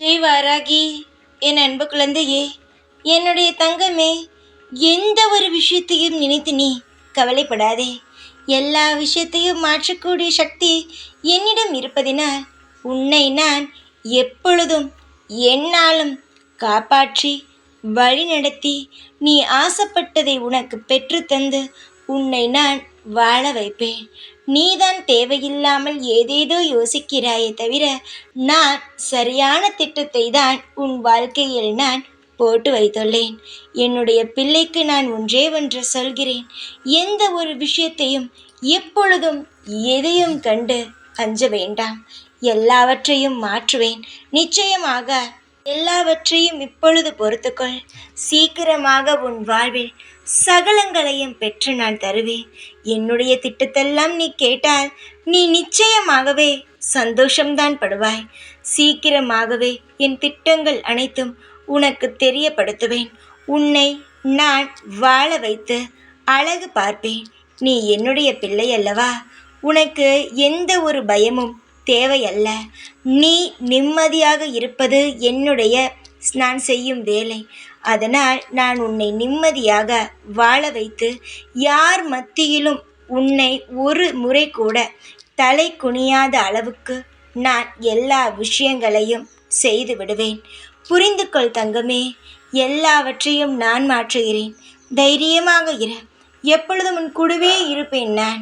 ஜெய் வாராகி, என் அன்பு குழந்தையே, என்னுடைய தங்கமே, எந்த ஒரு விஷயத்தையும் நினைத்து நீ கவலைப்படாதே. எல்லா விஷயத்தையும் மாற்றக்கூடிய சக்தி என்னிடம் இருப்பதினால் உன்னை நான் எப்பொழுதும் எந்நாளும் காப்பாற்றி வழிநடத்தி நீ ஆசைப்பட்டதை உனக்கு பெற்றுத்தந்து உன்னை நான் வாழ வைப்பேன். நீதான் தேவையில்லாமல் ஏதேதோ யோசிக்கிறாயே தவிர நான் சரியான திட்டத்தை தான் உன் வாழ்க்கையில் நான் போட்டு வைத்துள்ளேன். என்னுடைய பிள்ளைக்கு நான் ஒன்றே ஒன்று சொல்கிறேன். எந்த ஒரு விஷயத்தையும் எப்பொழுதும் எதையும் கண்டு அஞ்ச வேண்டாம். எல்லாவற்றையும் மாற்றுவேன். நிச்சயமாக எல்லாவற்றையும் இப்பொழுது பொறுத்துக்கொள். சீக்கிரமாக உன் வாழ்வில் சகலங்களையும் பெற்று நான் தருவேன். என்னுடைய திட்டத்தெல்லாம் நீ கேட்டால் நீ நிச்சயமாகவே சந்தோஷம்தான் படுவாய். சீக்கிரமாகவே என் திட்டங்கள் அனைத்தும் உனக்கு தெரியப்படுத்துவேன். உன்னை நான் வாழ வைத்து அழகு பார்ப்பேன். நீ என்னுடைய பிள்ளை அல்லவா? உனக்கு எந்த ஒரு பயமும் தேவையல்ல. நீ நிம்மதியாக இருப்பது என்னுடைய நான் செய்யும் வேலை. அதனால் நான் உன்னை நிம்மதியாக வாழ வைத்து யார் மத்தியிலும் உன்னை ஒரு முறை கூட தலை குனியாத அளவுக்கு நான் எல்லா விஷயங்களையும் செய்து விடுவேன். புரிந்து கொள் தங்கமே, எல்லாவற்றையும் நான் மாற்றுகிறேன். தைரியமாக இரு. எப்பொழுதும் உன் கூடவே இருப்பேன் நான்.